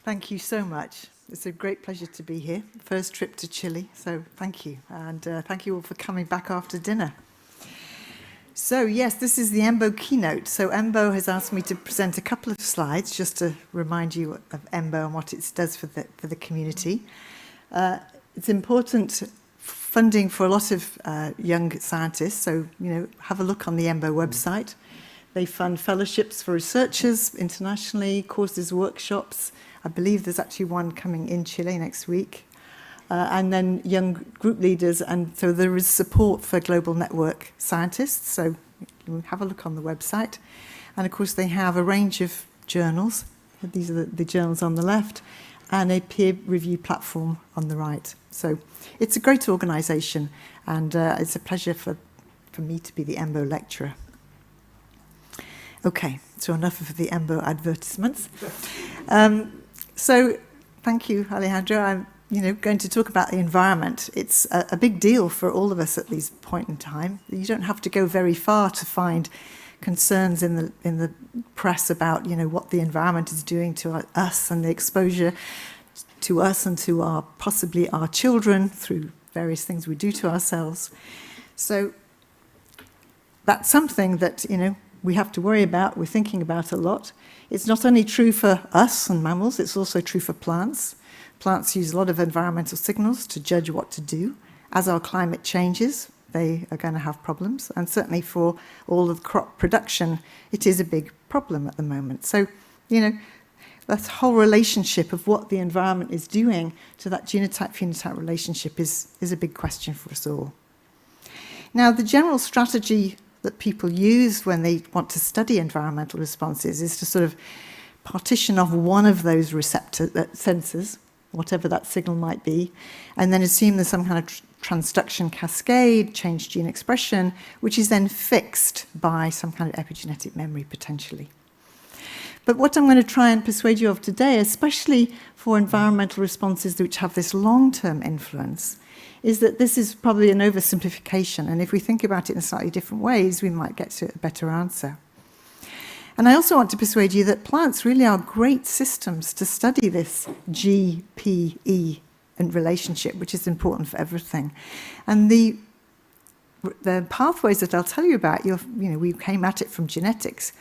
Thank you so much. It's a great pleasure to be here. First trip to Chile, so thank you. And thank you all for coming back after dinner. So yes, this is the EMBO Keynote. So EMBO has asked me to present a couple of slides just to remind you of EMBO and what it does for the community. It's important funding for a lot of young scientists, so have a look on the EMBO website. They fund fellowships for researchers internationally, courses, workshops. I believe there's actually one coming in Chile next week. And then young group leaders, and so there is support for global network scientists, so have a look on the website. And of course they have a range of journals, these are the journals on the left, and a peer review platform on the right. So it's a great organisation, and it's a pleasure for me to be the EMBO lecturer. Okay, so enough of the EMBO advertisements. So thank you, Alejandro. I'm going to talk about the environment. It's a big deal for all of us at this point in time. You don't have to go very far to find concerns in the press about what the environment is doing to us and the exposure to us and to possibly our children through various things we do to ourselves. So that's something that we have to worry about. We're thinking about a lot. It's not only true for us and mammals, it's also true for plants. Plants use a lot of environmental signals to judge what to do. As our climate changes, they are going to have problems. And certainly for all of crop production, it is a big problem at the moment. So, that whole relationship of what the environment is doing to that genotype-phenotype relationship is a big question for us all. Now, the general strategy that people use when they want to study environmental responses is to sort of partition off one of those sensors, whatever that signal might be, and then assume there's some kind of transduction cascade, change gene expression, which is then fixed by some kind of epigenetic memory potentially. But what I'm going to try and persuade you of today, especially for environmental responses which have this long-term influence, is that this is probably an oversimplification, and if we think about it in slightly different ways, we might get to a better answer. And I also want to persuade you that plants really are great systems to study this G-P-E and relationship, which is important for everything. And the pathways that I'll tell you about, we came at it from genetics,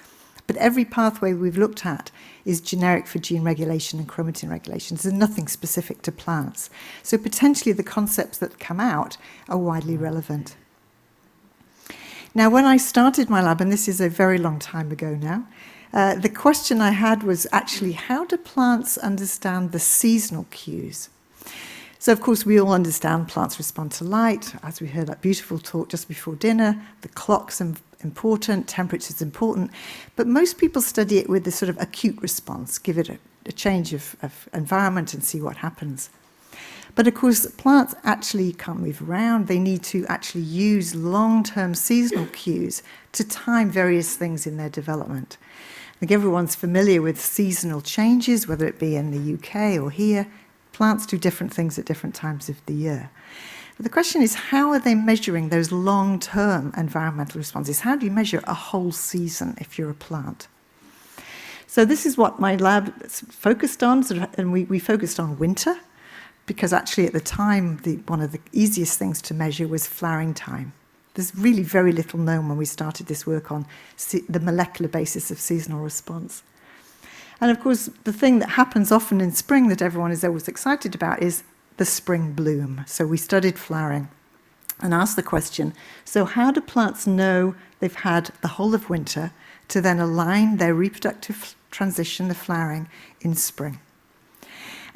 but every pathway we've looked at is generic for gene regulation and chromatin regulation. There's nothing specific to plants. So potentially the concepts that come out are widely relevant. Now, when I started my lab, and this is a very long time ago now, the question I had was actually, how do plants understand the seasonal cues? So, of course, we all understand plants respond to light. As we heard that beautiful talk just before dinner, the clock's important, temperature's important. But most people study it with this sort of acute response, give it a change of environment and see what happens. But, of course, plants actually can't move around. They need to actually use long-term seasonal cues to time various things in their development. I think everyone's familiar with seasonal changes, whether it be in the UK or here. Plants do different things at different times of the year. But the question is, how are they measuring those long-term environmental responses? How do you measure a whole season if you're a plant? So this is what my lab focused on, and we focused on winter, because actually at the time, one of the easiest things to measure was flowering time. There's really very little known when we started this work on the molecular basis of seasonal response. And of course, the thing that happens often in spring that everyone is always excited about is the spring bloom. So we studied flowering and asked the question, so how do plants know they've had the whole of winter to then align their reproductive transition, the flowering, in spring?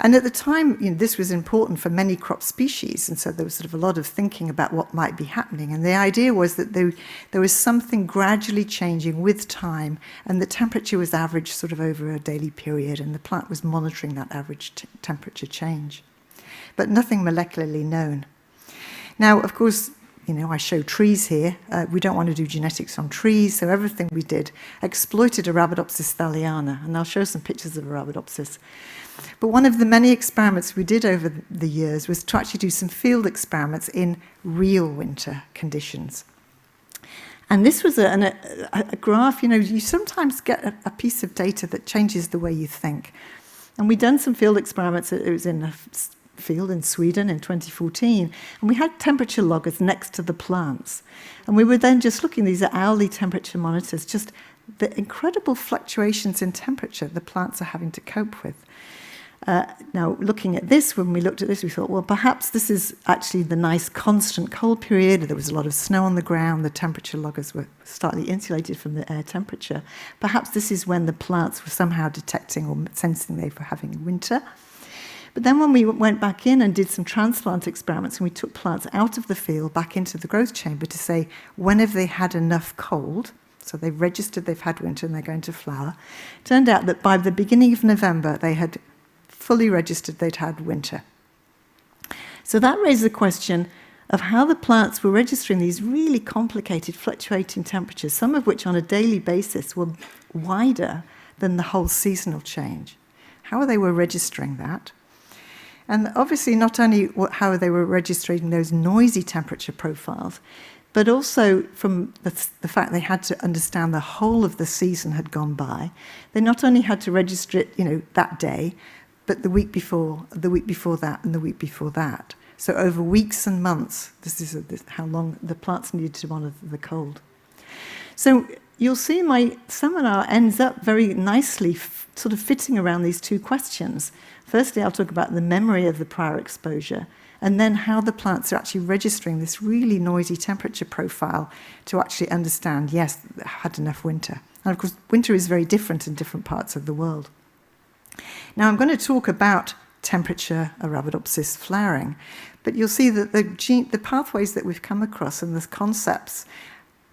And at the time, this was important for many crop species, and so there was sort of a lot of thinking about what might be happening. And the idea was that there was something gradually changing with time, and the temperature was averaged sort of over a daily period, and the plant was monitoring that average temperature change. But nothing molecularly known. Now, of course, I show trees here. We don't want to do genetics on trees, so everything we did exploited Arabidopsis thaliana, and I'll show some pictures of Arabidopsis. But one of the many experiments we did over the years was to actually do some field experiments in real winter conditions. And this was a graph, you sometimes get a piece of data that changes the way you think. And we'd done some field experiments. It was in a field in Sweden in 2014, and we had temperature loggers next to the plants. And we were then just looking, these are hourly temperature monitors, just the incredible fluctuations in temperature the plants are having to cope with. Now, looking at this, when we looked at this, we thought, well, perhaps this is actually the nice constant cold period. There was a lot of snow on the ground. The temperature loggers were slightly insulated from the air temperature. Perhaps this is when the plants were somehow detecting or sensing they were having winter. But then when we went back in and did some transplant experiments, and we took plants out of the field back into the growth chamber to say, when have they had enough cold? So they've registered they've had winter and they're going to flower. It turned out that by the beginning of November, they had fully registered they'd had winter. So that raised the question of how the plants were registering these really complicated fluctuating temperatures, some of which on a daily basis were wider than the whole seasonal change. How they were registering that? And obviously not only how they were registering those noisy temperature profiles, but also from the fact they had to understand the whole of the season had gone by. They not only had to register it, that day, but the week before that, and the week before that. So over weeks and months, this is how long the plants needed to monitor the cold. So you'll see my seminar ends up very nicely sort of fitting around these two questions. Firstly, I'll talk about the memory of the prior exposure, and then how the plants are actually registering this really noisy temperature profile to actually understand, yes, they had enough winter. And of course, winter is very different in different parts of the world. Now, I'm going to talk about temperature Arabidopsis flowering, but you'll see that the pathways that we've come across and the concepts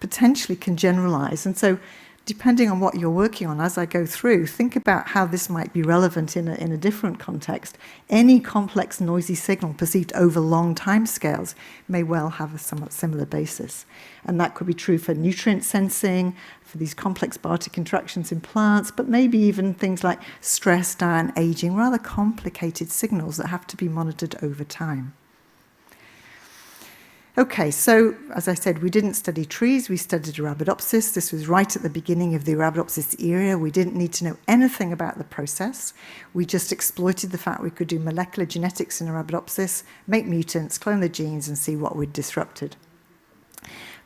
potentially can generalize. And so, depending on what you're working on as I go through, think about how this might be relevant in a different context. Any complex noisy signal perceived over long timescales may well have a somewhat similar basis. And that could be true for nutrient sensing, for these complex biotic interactions in plants, but maybe even things like stress, diet, and aging, rather complicated signals that have to be monitored over time. Okay, so as I said, we didn't study trees, we studied Arabidopsis. This was right at the beginning of the Arabidopsis era. We didn't need to know anything about the process. We just exploited the fact we could do molecular genetics in Arabidopsis, make mutants, clone the genes, and see what we'd disrupted.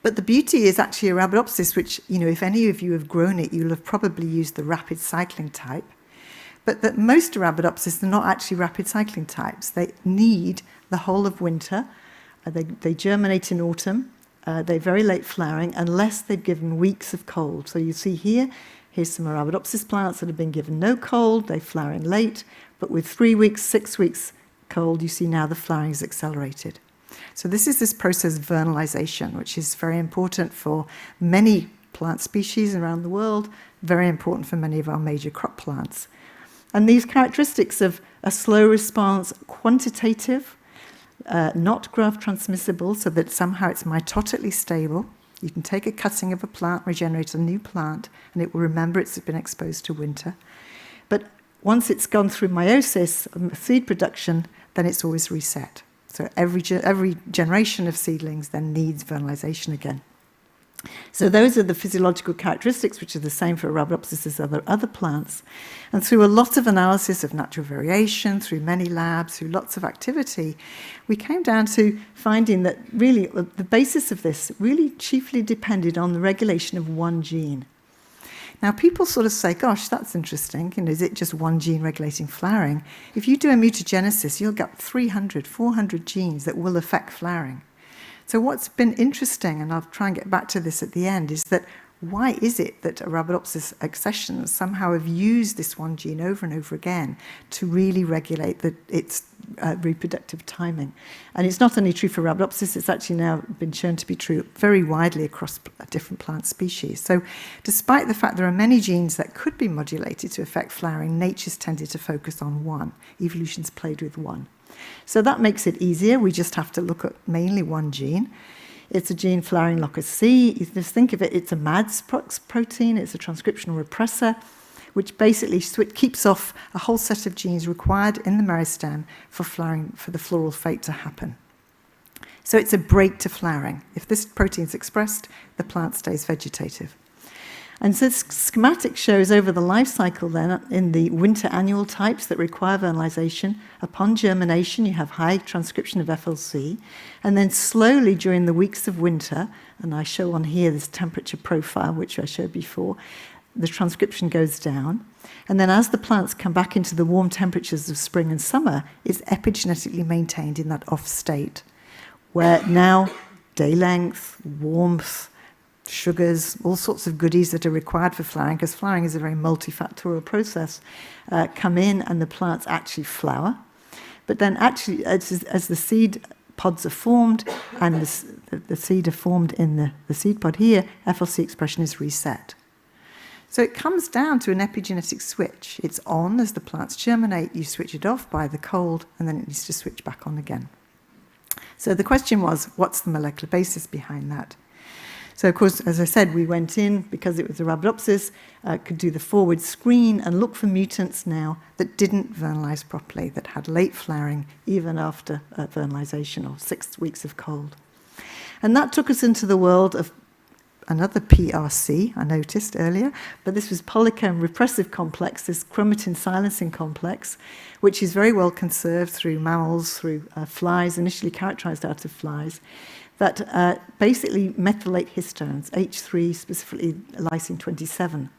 But the beauty is actually Arabidopsis, which, if any of you have grown it, you'll have probably used the rapid cycling type. But that most Arabidopsis are not actually rapid cycling types. They need the whole of winter. They germinate in autumn. They're very late flowering unless they've given weeks of cold. So you see here's some Arabidopsis plants that have been given no cold. They're flowering late, but with 3 weeks, 6 weeks cold, you see now the flowering is accelerated. So this process of vernalization, which is very important for many plant species around the world, very important for many of our major crop plants. And these characteristics of a slow response, quantitative, not graft transmissible, so that somehow it's mitotically stable. You can take a cutting of a plant, regenerate a new plant, and it will remember it's been exposed to winter. But once it's gone through meiosis, seed production, then it's always reset. So every generation of seedlings then needs vernalization again. So those are the physiological characteristics, which are the same for Arabidopsis as other plants. And through a lot of analysis of natural variation, through many labs, through lots of activity, we came down to finding that really the basis of this really chiefly depended on the regulation of one gene. Now, people sort of say, gosh, that's interesting. Is it just one gene regulating flowering? If you do a mutagenesis, you'll get 300, 400 genes that will affect flowering. So what's been interesting, and I'll try and get back to this at the end, is that why is it that Arabidopsis accessions somehow have used this one gene over and over again to really regulate its reproductive timing? And it's not only true for Arabidopsis, it's actually now been shown to be true very widely across different plant species. So despite the fact there are many genes that could be modulated to affect flowering, nature's tended to focus on one. Evolution's played with one. So that makes it easier. We just have to look at mainly one gene. It's a gene flowering locus C. You just think of it, it's a MADS protein. It's a transcriptional repressor, which basically keeps off a whole set of genes required in the meristem for flowering, for the floral fate to happen. So it's a brake to flowering. If this protein is expressed, the plant stays vegetative. And so this schematic shows over the life cycle then, in the winter annual types that require vernalization, upon germination you have high transcription of FLC, and then slowly during the weeks of winter, and I show on here this temperature profile which I showed before, the transcription goes down. And then as the plants come back into the warm temperatures of spring and summer, it's epigenetically maintained in that off state, where now day length, warmth, sugars, all sorts of goodies that are required for flowering, because flowering is a very multifactorial process, come in and the plants actually flower. But then actually, as the seed pods are formed and the seed are formed in the seed pod here, FLC expression is reset. So it comes down to an epigenetic switch. It's on as the plants germinate, you switch it off by the cold, and then it needs to switch back on again. So the question was, what's the molecular basis behind that? So, of course, as I said, we went in, because it was Arabidopsis, could do the forward screen and look for mutants now that didn't vernalize properly, that had late flowering even after vernalization or 6 weeks of cold. And that took us into the world of another PRC, I noticed earlier, but this was polycomb repressive complex, this chromatin silencing complex, which is very well conserved through mammals, through flies, initially characterized out of flies, that basically methylate histones, H3, specifically lysine 27.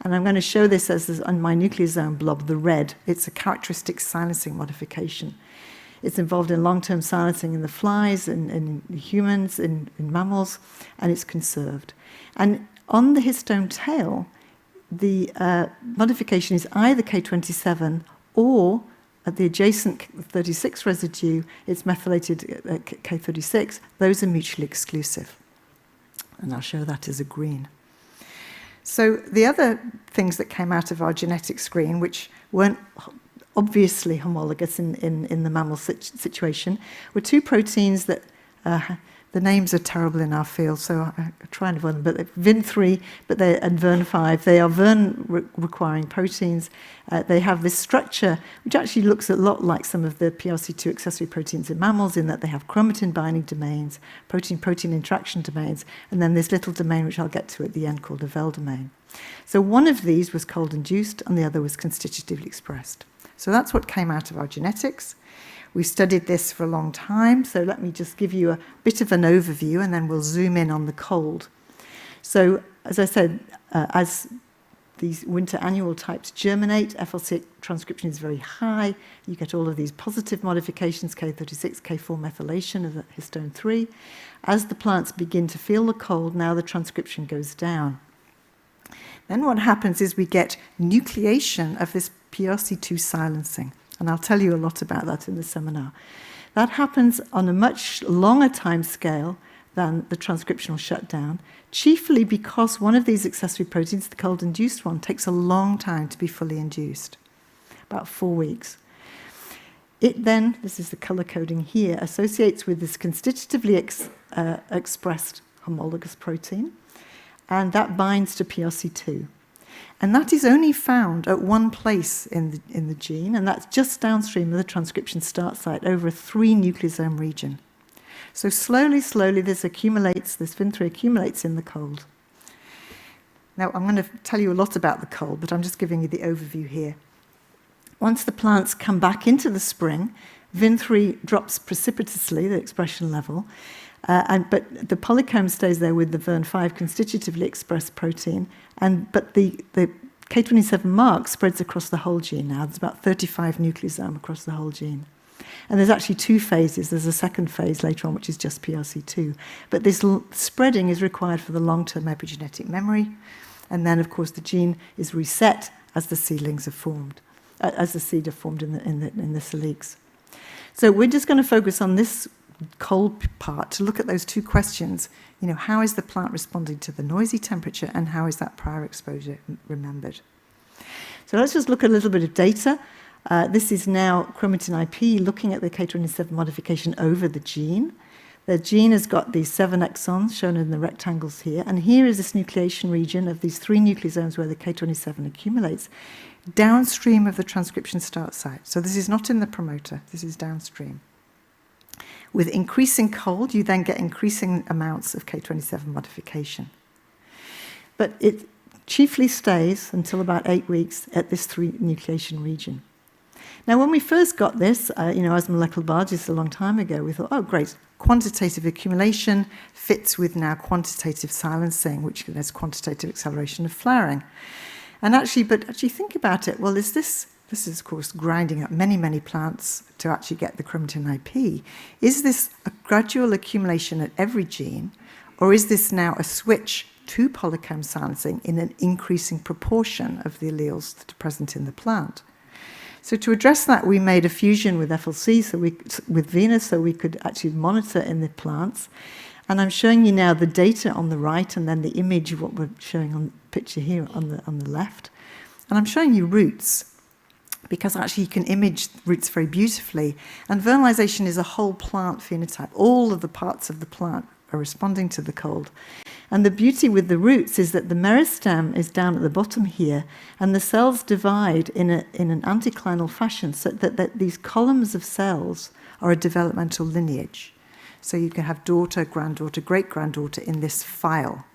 And I'm going to show this as on my nucleosome blob, the red. It's a characteristic silencing modification. It's involved in long-term silencing in the flies, in humans, in mammals, and it's conserved. And on the histone tail, the modification is either K27 or at the adjacent 36 residue, it's methylated K36. Those are mutually exclusive. And I'll show that as a green. So the other things that came out of our genetic screen, which weren't obviously homologous in the mammal situation, were two proteins that the names are terrible in our field, so I try and avoid them, but VIN3 and VERN5, they are VERN-requiring proteins. They have this structure which actually looks a lot like some of the PRC2 accessory proteins in mammals, in that they have chromatin-binding domains, protein-protein interaction domains, and then this little domain which I'll get to at the end called a Vel domain. So one of these was cold-induced and the other was constitutively expressed. So that's what came out of our genetics. We've studied this for a long time, so let me just give you a bit of an overview and then we'll zoom in on the cold. So, as I said, as these winter annual types germinate, FLC transcription is very high. You get all of these positive modifications, K36, K4 methylation of the histone 3. As the plants begin to feel the cold, now the transcription goes down. Then what happens is we get nucleation of this PRC2 silencing. And I'll tell you a lot about that in the seminar. That happens on a much longer time scale than the transcriptional shutdown, chiefly because one of these accessory proteins, the cold-induced one, takes a long time to be fully induced, about 4 weeks. It then, this is the color coding here, associates with this constitutively expressed homologous protein, and that binds to PRC2. And that is only found at one place in the gene, and that's just downstream of the transcription start site over a 3-nucleosome region. So slowly, this VIN3 accumulates in the cold. Now, I'm going to tell you a lot about the cold, but I'm just giving you the overview here. Once the plants come back into the spring, VIN3 drops precipitously, the expression level, but the polycomb stays there with the VERN5 constitutively expressed protein, but the K27 mark spreads across the whole gene now. There's about 35 nucleosomes across the whole gene. And there's actually 2 phases. There's a second phase later on, which is just PRC2. But this spreading is required for the long-term epigenetic memory. And then, of course, the gene is reset as the seedlings are formed, as the seed are formed in the siliques. So we're just going to focus on this cold part to look at those 2 questions. You know, how is the plant responding to the noisy temperature, and how is that prior exposure remembered? So let's just look at a little bit of data. This is now chromatin IP looking at the K27 modification over the gene. The gene has got these 7 exons shown in the rectangles here, and here is this nucleation region of these 3 nucleosomes where the K27 accumulates downstream of the transcription start site. So this is not in the promoter, this is downstream. With increasing cold, you then get increasing amounts of K27 modification. But chiefly stays until about 8 weeks at this 3 nucleation region. Now, when we first got this, as molecular biologists a long time ago, we thought, oh, great, quantitative accumulation fits with now quantitative silencing, which has quantitative acceleration of flowering. And actually think about it, well, this is, of course, grinding up many, many plants to actually get the chromatin IP. Is this a gradual accumulation at every gene, or is this now a switch to polycomb silencing in an increasing proportion of the alleles that are present in the plant? So to address that, we made a fusion with FLC, with Venus, so we could actually monitor in the plants. And I'm showing you now the data on the right, and then the image of what we're showing on the picture here on the left. And I'm showing you roots, because actually you can image roots very beautifully. And vernalization is a whole plant phenotype. All of the parts of the plant are responding to the cold. And the beauty with the roots is that the meristem is down at the bottom here, and the cells divide in an anticlinal fashion, so that these columns of cells are a developmental lineage. So you can have daughter, granddaughter, great-granddaughter in this file.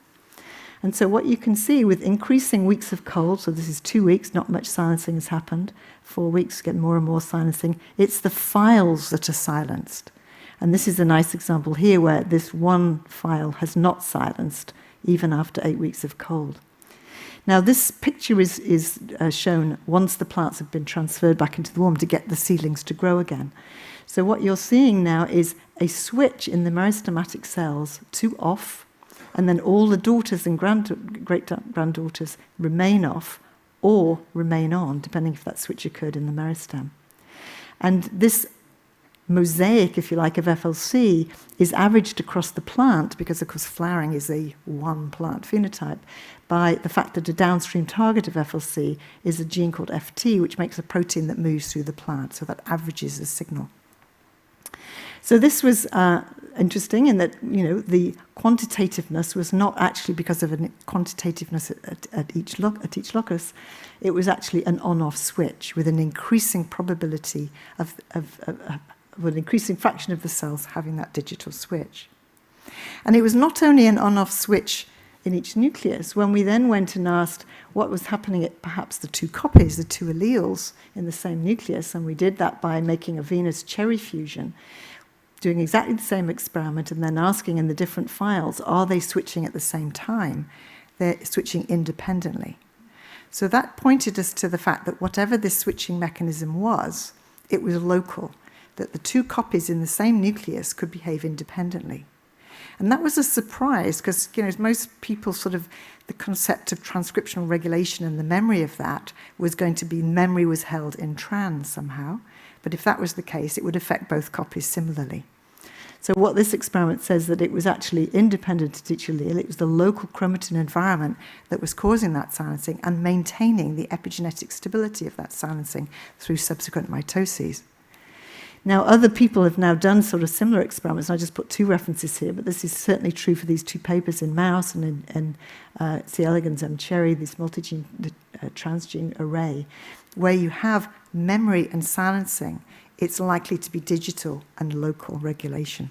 And so what you can see with increasing weeks of cold, so this is 2 weeks, not much silencing has happened, 4 weeks, get more and more silencing, it's the files that are silenced. And this is a nice example here where this one file has not silenced even after 8 weeks of cold. Now this picture is shown once the plants have been transferred back into the warm to get the seedlings to grow again. So what you're seeing now is a switch in the meristematic cells to off, and then all the daughters and great-granddaughters remain off or remain on, depending if that switch occurred in the meristem. And this mosaic, if you like, of FLC is averaged across the plant, because of course flowering is a one plant phenotype, by the fact that a downstream target of FLC is a gene called FT, which makes a protein that moves through the plant, so that averages the signal. So this was interesting in that, the quantitativeness was not actually because of a quantitativeness at each locus. It was actually an on-off switch with an increasing probability of an increasing fraction of the cells having that digital switch. And it was not only an on-off switch in each nucleus. When we then went and asked what was happening at perhaps the 2 copies, the 2 alleles in the same nucleus, and we did that by making a Venus cherry fusion, doing exactly the same experiment and then asking in the different files, are they switching at the same time? They're switching independently. So that pointed us to the fact that whatever this switching mechanism was, it was local, that the 2 copies in the same nucleus could behave independently. And that was a surprise because, most people the concept of transcriptional regulation and the memory of that was going to be memory was held in trans somehow. But if that was the case, it would affect both copies similarly. So what this experiment says that it was actually independent at each allele. It was the local chromatin environment that was causing that silencing and maintaining the epigenetic stability of that silencing through subsequent mitoses. Now, other people have now done similar experiments, and I just put 2 references here, but this is certainly true for these 2 papers in mouse and in C. elegans M. cherry, this multi-gene transgene array, where you have memory and silencing. It's likely to be digital and local regulation.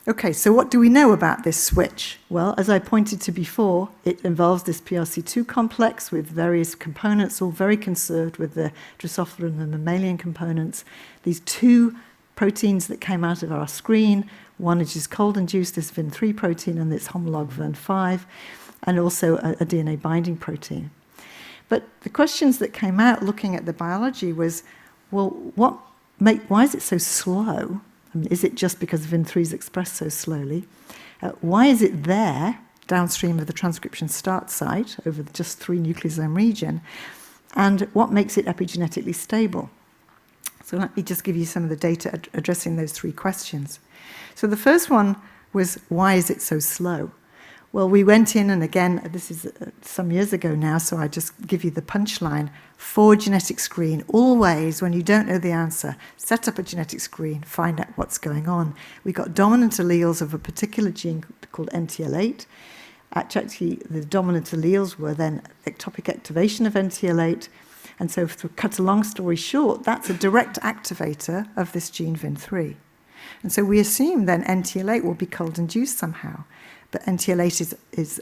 Okay, so what do we know about this switch? Well, as I pointed to before, it involves this PRC2 complex with various components, all very conserved with the Drosophila and the mammalian components. These 2 proteins that came out of our screen, one is just cold-induced, this VIN3 protein, and this homolog VIN5, and also a DNA binding protein. But the questions that came out looking at the biology was, well, why is it so slow? Is it just because VIN3 is expressed so slowly? Why is it there, downstream of the transcription start site, over just 3 nucleosome region? And what makes it epigenetically stable? So let me just give you some of the data addressing those 3 questions. So the first one was, why is it so slow? Well, we went in, and again, this is some years ago now, so I just give you the punchline. For genetic screen, always, when you don't know the answer, set up a genetic screen, find out what's going on. We got dominant alleles of a particular gene called NTL8. Actually, the dominant alleles were then ectopic activation of NTL8. And so, to cut a long story short, that's a direct activator of this gene VIN3. And so we assume then NTL8 will be cold-induced somehow. but NTL8 is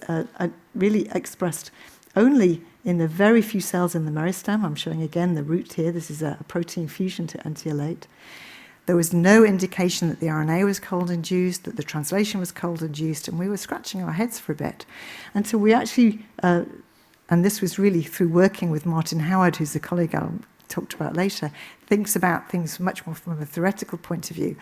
really expressed only in the very few cells in the meristem. I'm showing again the root here. This is a protein fusion to NTL8. There was no indication that the RNA was cold-induced, that the translation was cold-induced, and we were scratching our heads for a bit until we actually, and this was really through working with Martin Howard, who's a colleague I'll talk about later, thinks about things much more from a theoretical point of view.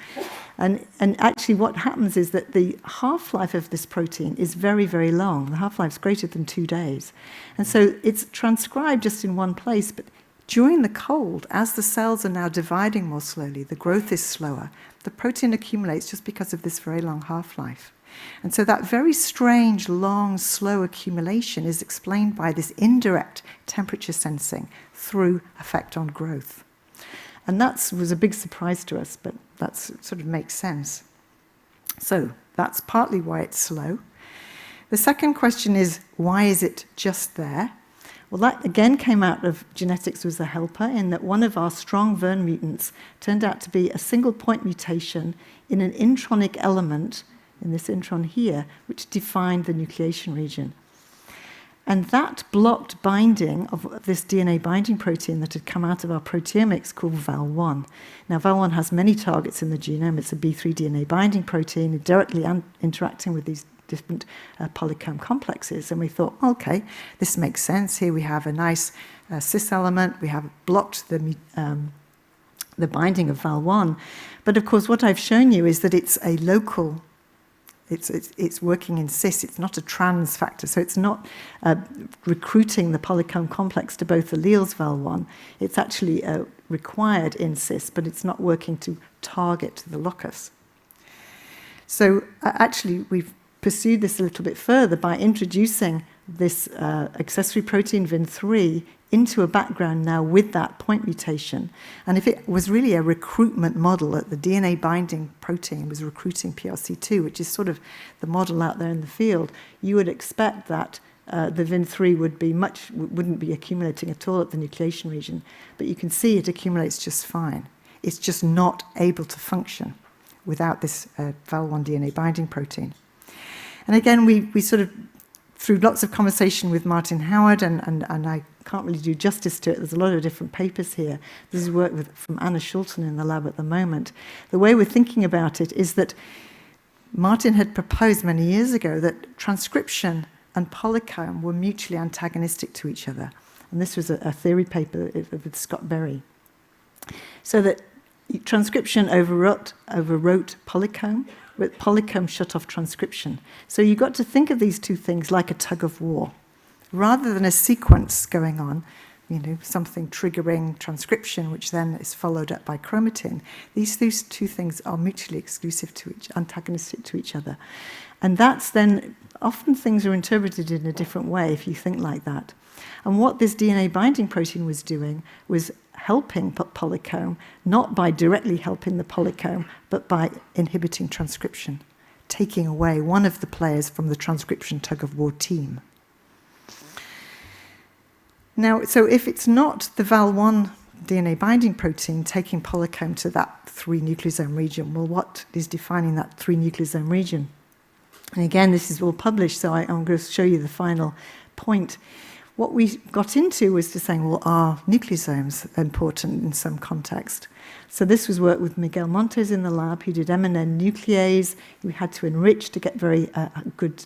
And actually what happens is that the half-life of this protein is very, very long. The half-life is greater than 2 days. And so it's transcribed just in one place, but during the cold, as the cells are now dividing more slowly, the growth is slower, the protein accumulates just because of this very long half-life. And so that very strange, long, slow accumulation is explained by this indirect temperature sensing through effect on growth. And that was a big surprise to us, but that sort of makes sense. So that's partly why it's slow. The second question is, why is it just there? Well, that again came out of genetics was a helper in that one of our strong Vern mutants turned out to be a single point mutation in an intronic element, in this intron here, which defined the nucleation region. And that blocked binding of this DNA binding protein that had come out of our proteomics called Val1. Now, Val1 has many targets in the genome. It's a B3 DNA binding protein directly interacting with these different polycomb complexes, and we thought, okay, this makes sense. Here we have a nice cis element. We have blocked the binding of Val1, but of course, what I've shown you is that it's a local. It's working in cis. It's not a trans factor, so it's not recruiting the polycomb complex to both alleles Val1. It's actually required in cis, but it's not working to target the locus. So actually, we've pursued this a little bit further by introducing this accessory protein Vin3 into a background now with that point mutation. And if it was really a recruitment model, that the DNA binding protein was recruiting PRC2, which is sort of the model out there in the field, you would expect that the Vin3 wouldn't be accumulating at all at the nucleation region. But you can see it accumulates just fine. It's just not able to function without this Val1 DNA binding protein. And again, we sort of, through lots of conversation with Martin Howard, and I can't really do justice to it, there's a lot of different papers here. This is work from Anna Schulten in the lab at the moment. The way we're thinking about it is that Martin had proposed many years ago that transcription and polycomb were mutually antagonistic to each other. And this was a theory paper with Scott Berry. So that transcription overwrote polycomb, but polycomb shut off transcription. So you got to think of these two things like a tug of war. Rather than a sequence going on, something triggering transcription, which then is followed up by chromatin, these two things are mutually exclusive antagonistic to each other. And that's then, often things are interpreted in a different way if you think like that. And what this DNA binding protein was doing was helping polycomb, not by directly helping the polycomb, but by inhibiting transcription, taking away one of the players from the transcription tug-of-war team. Now, so if it's not the Val1 DNA binding protein taking polycomb to that 3 nucleosome region, well, what is defining that 3 nucleosome region? And again, this is all published, so I'm going to show you the final point. What we got into was to saying, well, are nucleosomes important in some context? So this was work with Miguel Montes in the lab, who did MNN nuclease. We had to enrich to get very good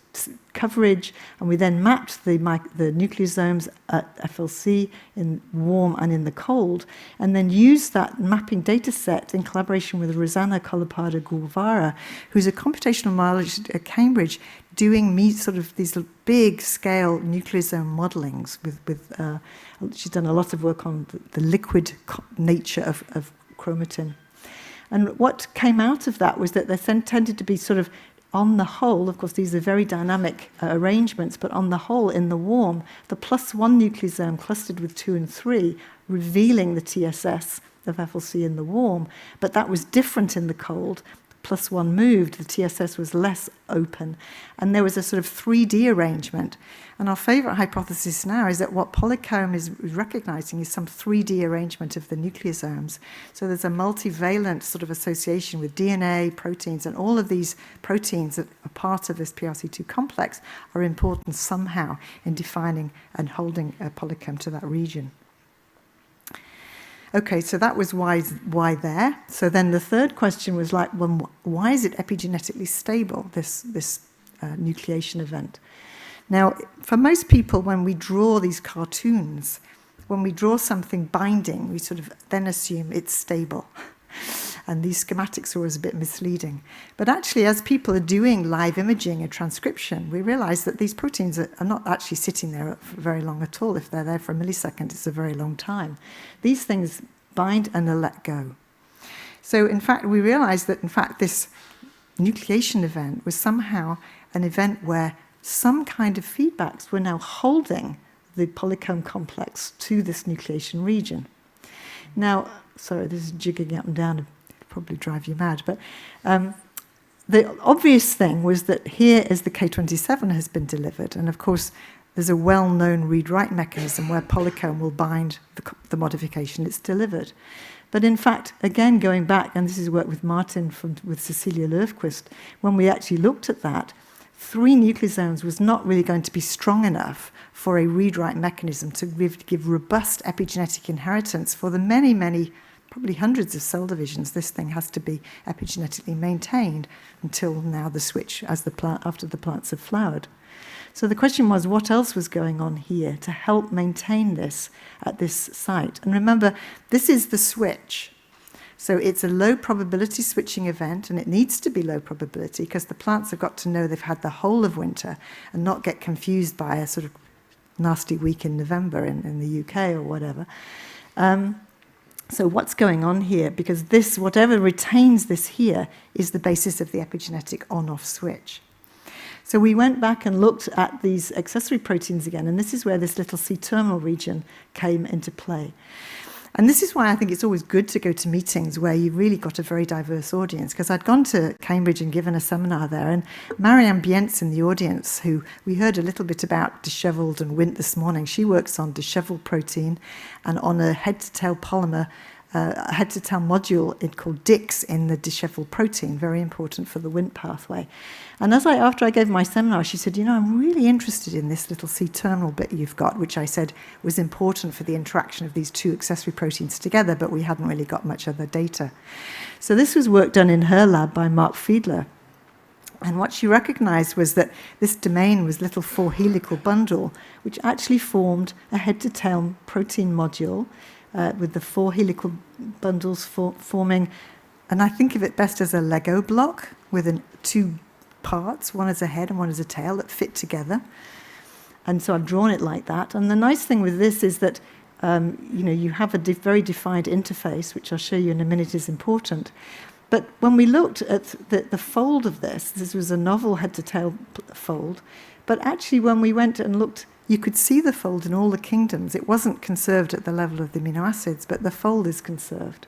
coverage, and we then mapped the nucleosomes at FLC in warm and in the cold, and then used that mapping data set in collaboration with Rosanna Colapada-Guevara, who's a computational biologist at Cambridge, doing sort of these big-scale nucleosome modelings. She's done a lot of work on the liquid nature of chromatin. And what came out of that was that there tended to be sort of, on the whole, of course, these are very dynamic arrangements, but on the whole, in the warm, the +1 nucleosome clustered with 2 and 3, revealing the TSS of FLC in the warm, but that was different in the cold. +1 moved, the TSS was less open, and there was a sort of 3D arrangement. And our favourite hypothesis now is that what polycomb is recognizing is some 3D arrangement of the nucleosomes. So there's a multivalent sort of association with DNA, proteins, and all of these proteins that are part of this PRC2 complex are important somehow in defining and holding a polycomb to that region. Okay, so that was why there. So then the third question was like, well, why is it epigenetically stable, this nucleation event? Now, for most people, when we draw these cartoons, when we draw something binding, we sort of then assume it's stable. And these schematics are always a bit misleading. But actually, as people are doing live imaging and transcription, we realize that these proteins are not actually sitting there for very long at all. If they're there for a millisecond, it's a very long time. These things bind and are let go. So in fact, we realized that, in fact, this nucleation event was somehow an event where some kind of feedbacks were now holding the polycomb complex to this nucleation region. Now, sorry, this is jigging up and down, it'll probably drive you mad, but the obvious thing was that here is the K27 has been delivered, and of course there's a well-known read-write mechanism where polycomb will bind the modification it's delivered. But in fact, again, going back, and this is work with Martin with Cecilia Löfquist, when we actually looked at that, 3 nucleosomes was not really going to be strong enough for a read-write mechanism to give robust epigenetic inheritance for the many, many, probably hundreds of cell divisions. This thing has to be epigenetically maintained until now the switch after the plants have flowered. So the question was, what else was going on here to help maintain this at this site? And remember, this is the switch. So it's a low probability switching event, and it needs to be low probability because the plants have got to know they've had the whole of winter and not get confused by a sort of nasty week in November in the UK or whatever. So what's going on here? Because this, whatever retains this here, is the basis of the epigenetic on-off switch. So we went back and looked at these accessory proteins again, and this is where this little C-terminal region came into play. And this is why I think it's always good to go to meetings where you've really got a very diverse audience, because I'd gone to Cambridge and given a seminar there, and Marianne Bient's in the audience, who we heard a little bit about dishevelled and Wnt this morning. She works on dishevelled protein and on a head-to-tail polymer, a head-to-tail module called DIX in the dishevelled protein, very important for the Wnt pathway. And after I gave my seminar, she said, I'm really interested in this little C-terminal bit you've got, which I said was important for the interaction of these 2 accessory proteins together, but we hadn't really got much other data. So this was work done in her lab by Mark Fiedler. And what she recognized was that this domain was little 4 helical bundle, which actually formed a head-to-tail protein module with the 4 helical bundles forming, and I think of it best as a Lego block with 2 parts, one as a head and one as a tail, that fit together. And so I've drawn it like that. And the nice thing with this is that you have a very defined interface, which I'll show you in a minute is important. But when we looked at the fold of this was a novel head-to-tail fold, but actually when we went and looked, you could see the fold in all the kingdoms. It wasn't conserved at the level of the amino acids, but the fold is conserved.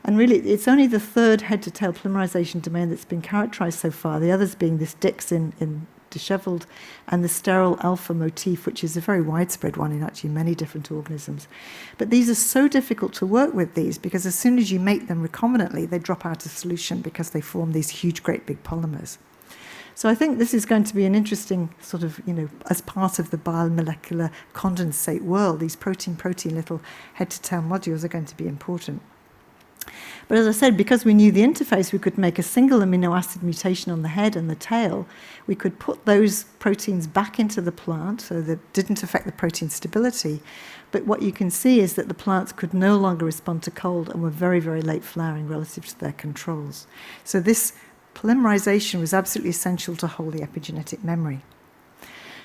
And really, it's only the 3rd head-to-tail polymerization domain that's been characterized so far, the others being this DIX in dishevelled and the sterile alpha motif, which is a very widespread one in actually many different organisms. But these are so difficult to work with these because as soon as you make them recombinantly, they drop out of solution because they form these huge, great big polymers. So I think this is going to be an interesting sort of, as part of the biomolecular condensate world, these protein-protein little head-to-tail modules are going to be important. But as I said, because we knew the interface, we could make a single amino acid mutation on the head and the tail. We could put those proteins back into the plant so that didn't affect the protein stability. But what you can see is that the plants could no longer respond to cold and were very, very late flowering relative to their controls. So this polymerization was absolutely essential to hold the epigenetic memory.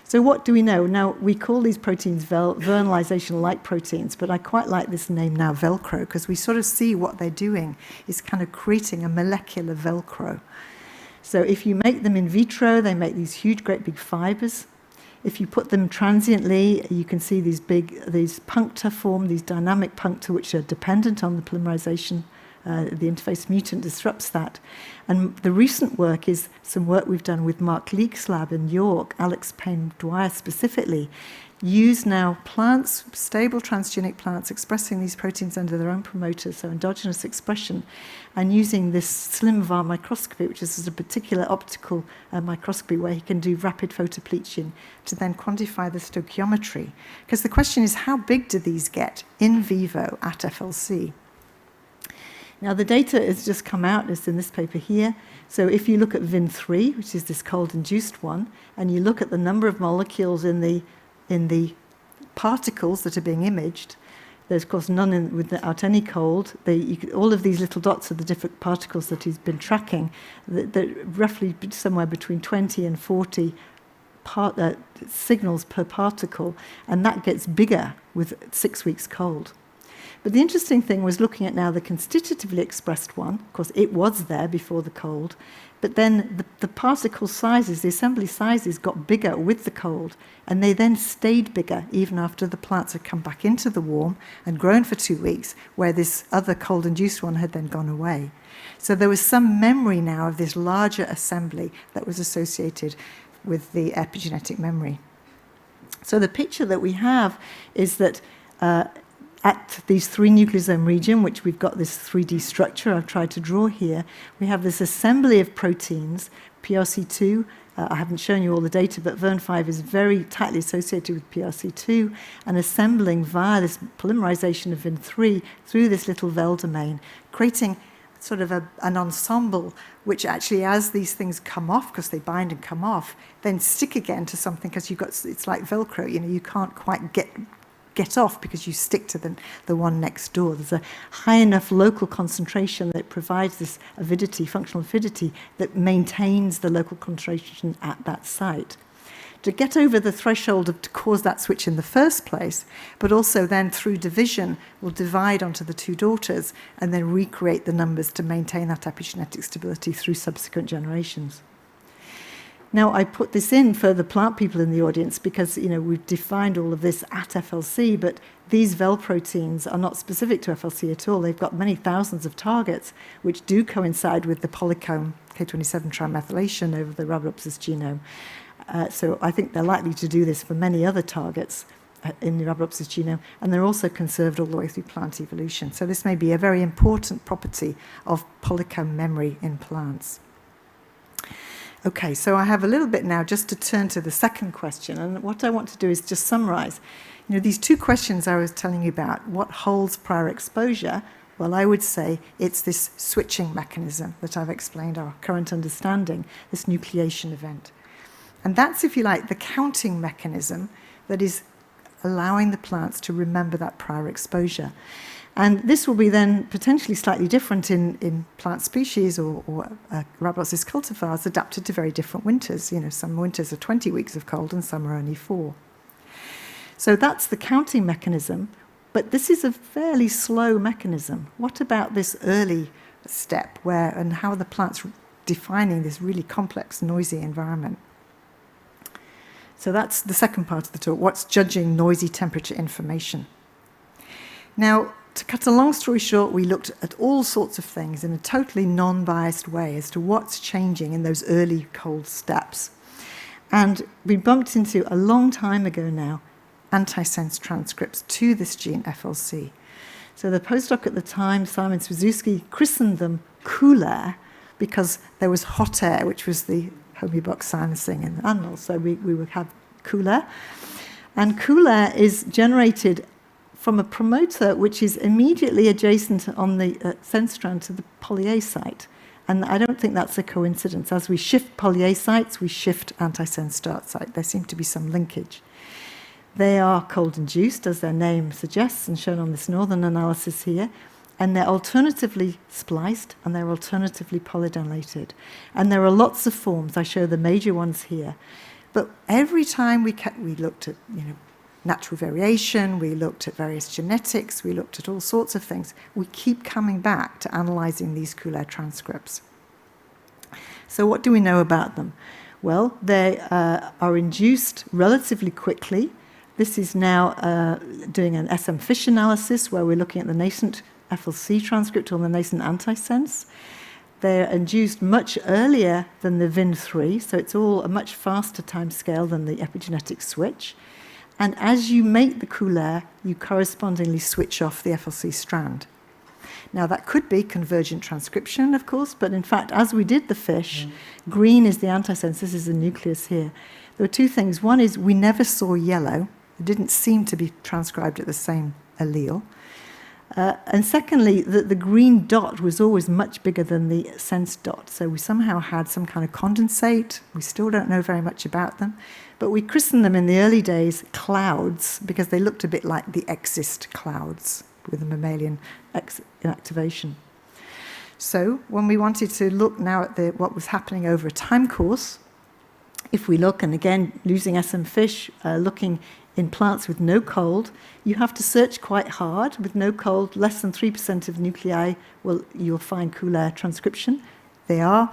So what do we know? Now, we call these proteins vernalization-like proteins, but I quite like this name now, Velcro, because we sort of see what they're doing is kind of creating a molecular Velcro. So if you make them in vitro, they make these huge, great big fibers. If you put them transiently, you can see these puncta form, these dynamic puncta, which are dependent on the polymerization the interface mutant disrupts that. And the recent work is some work we've done with Mark Leake's lab in York, Alex Payne-Dwyer specifically, use now plants, stable transgenic plants, expressing these proteins under their own promoters, so endogenous expression, and using this slim VAR microscopy, which is a particular optical microscopy where he can do rapid photopleaching to then quantify the stoichiometry. Because the question is, how big do these get in vivo at FLC? Now, the data has just come out, it's in this paper here. So if you look at VIN3, which is this cold-induced one, and you look at the number of molecules in the particles that are being imaged, there's, of course, none without any cold. All of these little dots are the different particles that he's been tracking, roughly somewhere between 20 and 40 signals per particle, and that gets bigger with 6 weeks cold. But the interesting thing was looking at now the constitutively expressed one. Of course, it was there before the cold, but then the particle sizes, the assembly sizes, got bigger with the cold, and they then stayed bigger even after the plants had come back into the warm and grown for 2 weeks, where this other cold-induced one had then gone away. So there was some memory now of this larger assembly that was associated with the epigenetic memory. So the picture that we have is that at these 3 nucleosome region, which we've got this 3D structure I've tried to draw here, we have this assembly of proteins, PRC2. I haven't shown you all the data, but VERN5 is very tightly associated with PRC2, and assembling via this polymerization of VIN3 through this little VEL domain, creating sort of an ensemble which actually, as these things come off, because they bind and come off, then stick again to something, because it's like Velcro, you can't quite get off because you stick to the one next door. There's a high enough local concentration that provides this avidity, functional avidity, that maintains the local concentration at that site. To get over the threshold to cause that switch in the first place, but also then through division will divide onto the 2 daughters and then recreate the numbers to maintain that epigenetic stability through subsequent generations. Now, I put this in for the plant people in the audience because, we've defined all of this at FLC, but these VEL proteins are not specific to FLC at all. They've got many thousands of targets which do coincide with the polycomb K27 trimethylation over the Arabidopsis genome. So I think they're likely to do this for many other targets in the Arabidopsis genome, and they're also conserved all the way through plant evolution. So this may be a very important property of polycomb memory in plants. Okay, so I have a little bit now just to turn to the second question, and what I want to do is just summarize. These 2 questions I was telling you about, what holds prior exposure? Well, I would say it's this switching mechanism that I've explained, our current understanding, this nucleation event. And that's, if you like, the counting mechanism that is allowing the plants to remember that prior exposure. And this will be then potentially slightly different in plant species or Arabidopsis cultivars adapted to very different winters. Some winters are 20 weeks of cold and some are only 4. So that's the counting mechanism, but this is a fairly slow mechanism. What about this early step and how are the plants defining this really complex, noisy environment? So that's the second part of the talk, what's judging noisy temperature information. Now, to cut a long story short, we looked at all sorts of things in a totally non-biased way as to what's changing in those early cold steps. And we bumped into, a long time ago now, antisense transcripts to this gene FLC. So the postdoc at the time, Simon Swizuski, christened them cool air because there was hot air, which was the homeobox silencing in the animals. So we would have cool air. And cool air is generated from a promoter which is immediately adjacent on the sense strand to the poly-A site. And I don't think that's a coincidence. As we shift poly-A sites, we shift antisense start site. There seems to be some linkage. They are cold-induced, as their name suggests, and shown on this northern analysis here. And they're alternatively spliced, and they're alternatively polydylated. And there are lots of forms. I show the major ones here. But every time we looked at, natural variation, we looked at various genetics, we looked at all sorts of things. We keep coming back to analyzing these cool air transcripts. So what do we know about them? Well, they are induced relatively quickly. This is now doing an SM fish analysis where we're looking at the nascent FLC transcript or the nascent antisense. They're induced much earlier than the VIN3, so it's all a much faster time scale than the epigenetic switch. And as you make the couleer, you correspondingly switch off the FLC strand. Now, that could be convergent transcription, of course, but in fact, as we did the fish, green is the antisense. This is the nucleus here. There were two things. One is we never saw yellow. It didn't seem to be transcribed at the same allele. And secondly, the green dot was always much bigger than the sense dot. So we somehow had some kind of condensate. We still don't know very much about them. But we christened them in the early days clouds because they looked a bit like the exist clouds with a mammalian inactivation. So when we wanted to look now at what was happening over a time course, if we look, and again, using SM fish, looking in plants with no cold, you have to search quite hard. With no cold, less than 3% of nuclei, you'll find couleer transcription. They are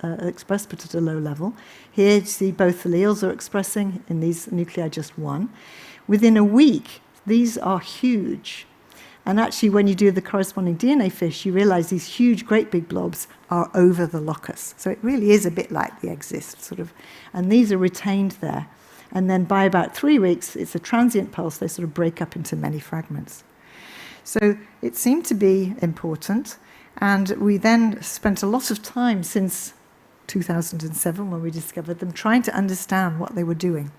expressed, but at a low level. Here you see both alleles are expressing, in these nuclei just one. Within a week, these are huge. And actually, when you do the corresponding DNA fish, you realize these huge, great big blobs are over the locus. So it really is a bit like the exist, sort of. And these are retained there. And then by about 3 weeks, it's a transient pulse. They sort of break up into many fragments. So it seemed to be important. And we then spent a lot of time since 2007, when we discovered them, trying to understand what they were doing.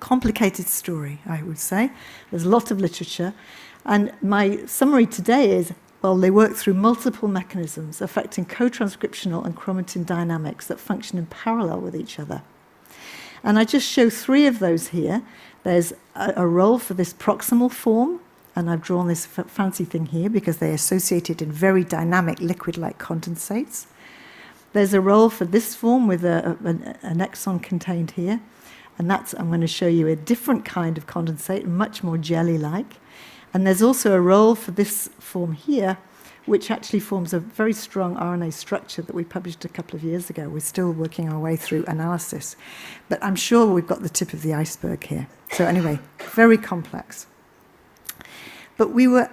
Complicated story, I would say. There's a lot of literature. And my summary today is, well, they work through multiple mechanisms affecting co-transcriptional and chromatin dynamics that function in parallel with each other. And I just show 3 of those here. There's a role for this proximal form, and I've drawn this fancy thing here because they're associated in very dynamic liquid-like condensates. There's a role for this form with an exon contained here, and I'm going to show you a different kind of condensate, much more jelly-like. And there's also a role for this form here, which actually forms a very strong RNA structure that we published a couple of years ago. We're still working our way through analysis. But I'm sure we've got the tip of the iceberg here. So anyway, very complex. But we were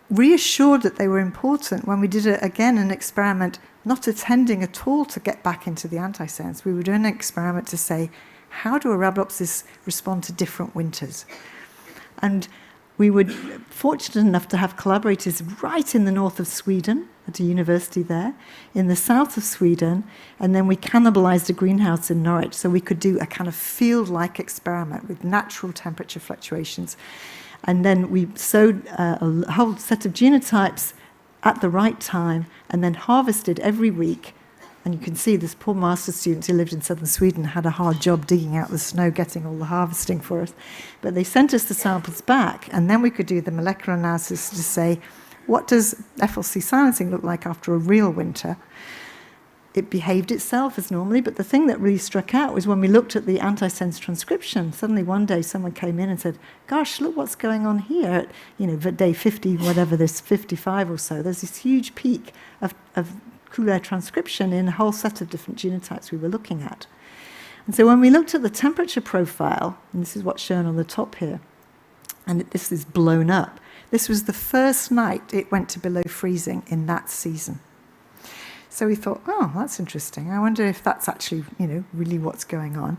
reassured that they were important when we did, again, an experiment, not attending at all to get back into the antisense. We were doing an experiment to say, how do Arabidopsis respond to different winters? And we were fortunate enough to have collaborators right in the north of Sweden, at a university there, in the south of Sweden, and then we cannibalized a greenhouse in Norwich so we could do a kind of field-like experiment with natural temperature fluctuations. And then we sowed a whole set of genotypes at the right time and then harvested every week. And you can see this poor master student who lived in southern Sweden had a hard job digging out the snow, getting all the harvesting for us. But they sent us the samples back, and then we could do the molecular analysis to say, what does FLC silencing look like after a real winter? It behaved itself as normally, but the thing that really struck out was when we looked at the antisense transcription. Suddenly one day someone came in and said, gosh, look what's going on here at day 50, whatever this, 55 or so. There's this huge peak of couleer transcription in a whole set of different genotypes we were looking at. And so when we looked at the temperature profile, and this is what's shown on the top here, and this is blown up, this was the first night it went to below freezing in that season. So we thought, oh, that's interesting. I wonder if that's actually, really what's going on.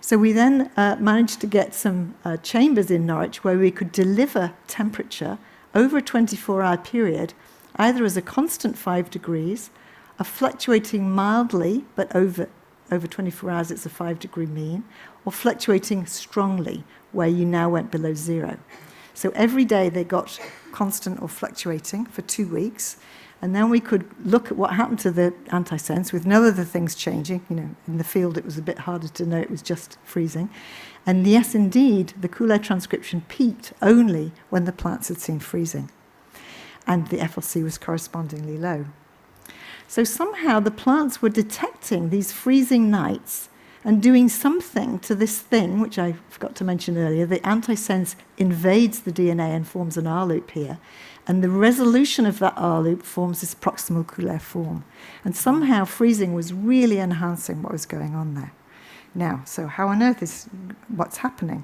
So we then managed to get some chambers in Norwich where we could deliver temperature over a 24-hour period, either as a constant 5 degrees, a fluctuating mildly, but over 24 hours it's a 5-degree mean, or fluctuating strongly, where you now went below 0. So every day they got constant or fluctuating for 2 weeks, and then we could look at what happened to the antisense with no other things changing. In the field it was a bit harder to know, it was just freezing. And yes, indeed, the couleer transcription peaked only when the plants had seen freezing, and the FLC was correspondingly low. So somehow the plants were detecting these freezing nights and doing something to this thing, which I forgot to mention earlier. The antisense invades the DNA and forms an R loop here. And the resolution of that R loop forms this proximal couleer form. And somehow freezing was really enhancing what was going on there. Now, so how on earth is what's happening?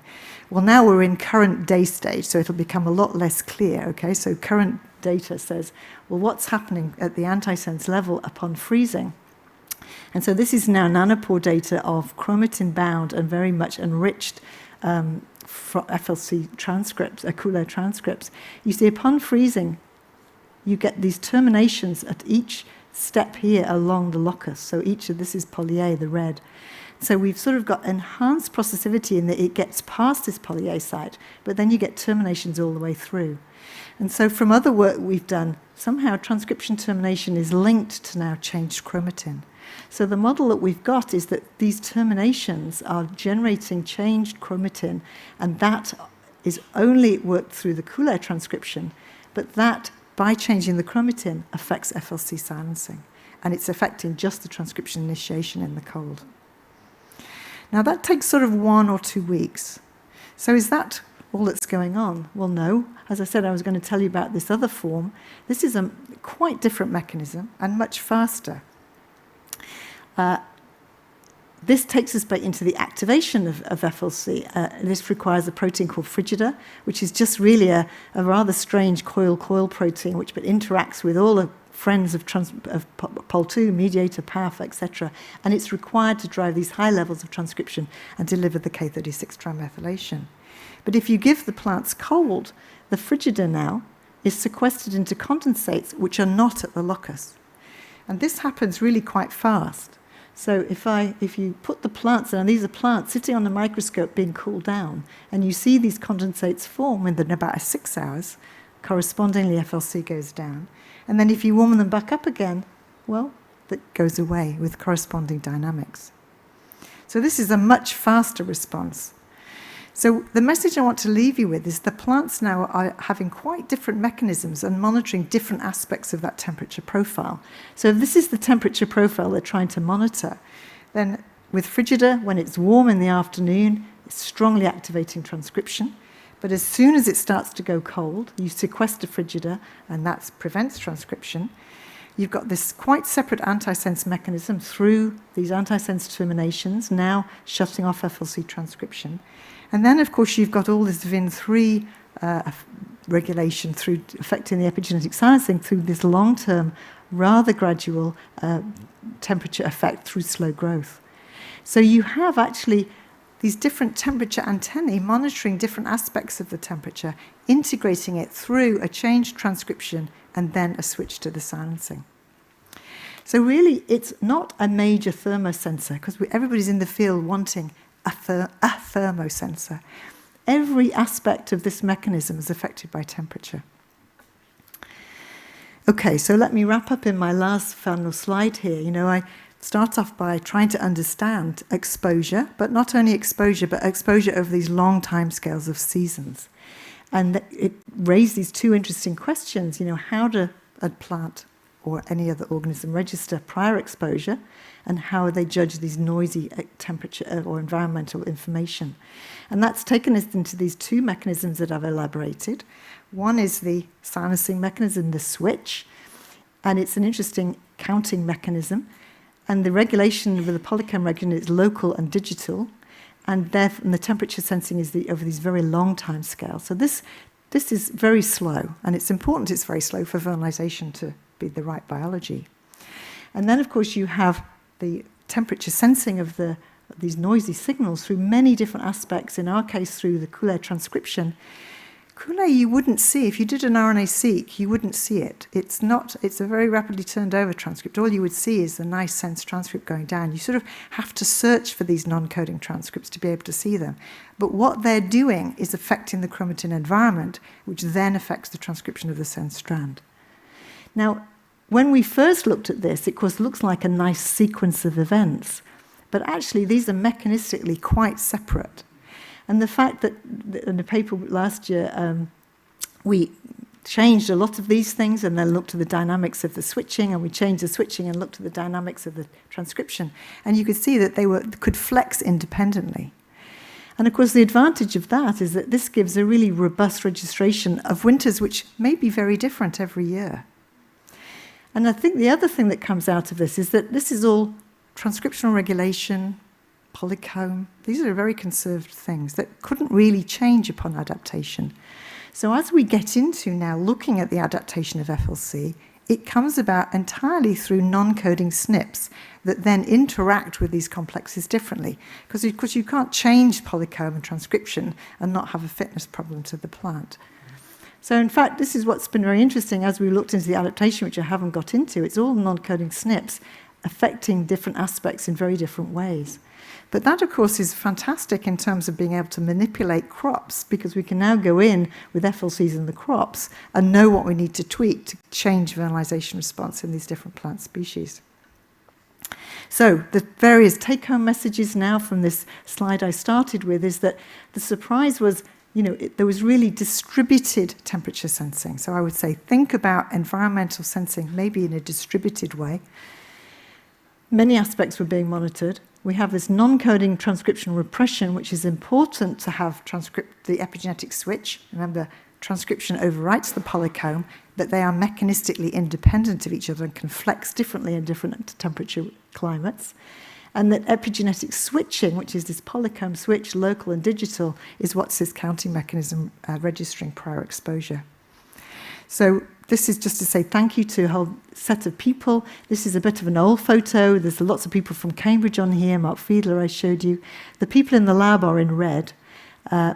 Well, now we're in current day stage, so it'll become a lot less clear, okay? So current data says, well, what's happening at the antisense level upon freezing? And so this is now nanopore data of chromatin-bound and very much enriched FLC transcripts, Coulombs transcripts. You see, upon freezing, you get these terminations at each step here along the locus. So each of this is poly A, the red. So we've sort of got enhanced processivity in that it gets past this poly A site, but then you get terminations all the way through. And so from other work we've done, somehow transcription termination is linked to now changed chromatin. So the model that we've got is that these terminations are generating changed chromatin, and that is only worked through the Coulombs transcription, but that, by changing the chromatin, affects FLC silencing, and it's affecting just the transcription initiation in the cold. Now that takes sort of 1 or 2 weeks. So is that all that's going on? Well, no. As I said, I was going to tell you about this other form. This is a quite different mechanism and much faster. This takes us back into the activation of FLC. This requires a protein called frigida, which is just really a rather strange coil-coil protein, which but interacts with all the friends of POL2, mediator, PAF, etc. And it's required to drive these high levels of transcription and deliver the K36 trimethylation. But if you give the plants cold, the frigida now is sequestered into condensates which are not at the locus. And this happens really quite fast. So if you put the plants, and these are plants sitting on the microscope being cooled down, and you see these condensates form within about 6 hours, correspondingly FLC goes down. And then if you warm them back up again, well, that goes away with corresponding dynamics. So this is a much faster response. So the message I want to leave you with is the plants now are having quite different mechanisms and monitoring different aspects of that temperature profile. So if this is the temperature profile they're trying to monitor, then with frigida, when it's warm in the afternoon, it's strongly activating transcription. But as soon as it starts to go cold, you sequester frigida, and that prevents transcription. You've got this quite separate antisense mechanism through these antisense terminations, now shutting off FLC transcription. And then, of course, you've got all this VIN3 regulation through affecting the epigenetic silencing through this long-term, rather gradual temperature effect through slow growth. So you have actually these different temperature antennae monitoring different aspects of the temperature, integrating it through a changed transcription and then a switch to the silencing. So really, it's not a major thermosensor, because everybody's in the field wanting a thermosensor. Every aspect of this mechanism is affected by temperature. Okay, so let me wrap up in my last final slide here. I start off by trying to understand exposure, but not only exposure, but exposure over these long timescales of seasons. And it raised these two interesting questions. How do a plant or any other organism register prior exposure, and how they judge these noisy temperature or environmental information? And that's taken us into these two mechanisms that I've elaborated. One is the silencing mechanism, the switch, and it's an interesting counting mechanism. And the regulation with the polychem regulation is local and digital, and the temperature sensing is over these very long time scales. So this is very slow, and it's important it's very slow for vernalization to be the right biology. And then, of course, you have the temperature sensing of these noisy signals through many different aspects, in our case through the Coulombs transcription. Coulombs you wouldn't see. If you did an RNA-seq, you wouldn't see it. It's a very rapidly turned over transcript. All you would see is the nice sense transcript going down. You sort of have to search for these non-coding transcripts to be able to see them. But what they're doing is affecting the chromatin environment, which then affects the transcription of the sense strand. Now, when we first looked at this, it looks like a nice sequence of events, but actually these are mechanistically quite separate. And the fact that in the paper last year, we changed a lot of these things and then looked at the dynamics of the switching, and we changed the switching and looked at the dynamics of the transcription, and you could see that they could flex independently. And of course, the advantage of that is that this gives a really robust registration of winters which may be very different every year. And I think the other thing that comes out of this is that this is all transcriptional regulation, polycomb. These are very conserved things that couldn't really change upon adaptation. So as we get into now looking at the adaptation of FLC, it comes about entirely through non-coding SNPs that then interact with these complexes differently. Because you can't change polycomb and transcription and not have a fitness problem to the plant. So in fact, this is what's been very interesting as we looked into the adaptation, which I haven't got into. It's all non-coding SNPs affecting different aspects in very different ways. But that, of course, is fantastic in terms of being able to manipulate crops, because we can now go in with FLCs in the crops and know what we need to tweak to change vernalization response in these different plant species. So the various take-home messages now from this slide I started with is that the surprise was, there was really distributed temperature sensing. So I would say think about environmental sensing maybe in a distributed way. Many aspects were being monitored. We have this non-coding transcription repression, which is important to have the epigenetic switch. Remember, transcription overwrites the polycomb, but they are mechanistically independent of each other and can flex differently in different temperature climates. And that epigenetic switching, which is this polycomb switch, local and digital, is what's this counting mechanism registering prior exposure. So this is just to say thank you to a whole set of people. This is a bit of an old photo. There's lots of people from Cambridge on here. Mark Fiedler I showed you. The people in the lab are in red.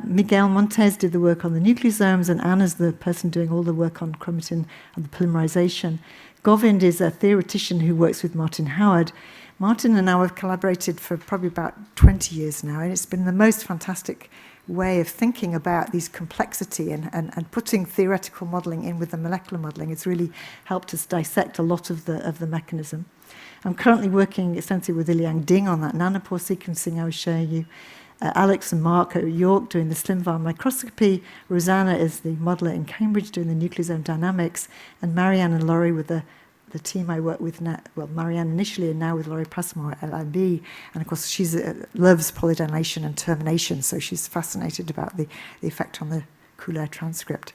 Miguel Montes did the work on the nucleosomes, and Anna's the person doing all the work on chromatin and the polymerization. Govind is a theoretician who works with Martin Howard. Martin and I have collaborated for probably about 20 years now, and it's been the most fantastic way of thinking about these complexity and putting theoretical modelling in with the molecular modelling. It's really helped us dissect a lot of the mechanism. I'm currently working extensively with Iliang Ding on that nanopore sequencing I was showing you. Alex and Mark at York doing the slim-var microscopy. Rosanna is the modeller in Cambridge doing the nucleosome dynamics. And Marianne and Laurie with the team I work with now, well, Marianne initially and now with Laurie Passmore at LIB. And of course, she loves polydilation and termination, so she's fascinated about the effect on the Coullard transcript.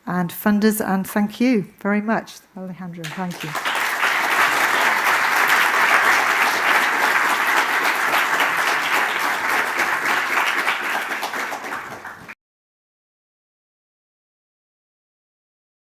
And funders, and thank you very much, Alejandro, thank you.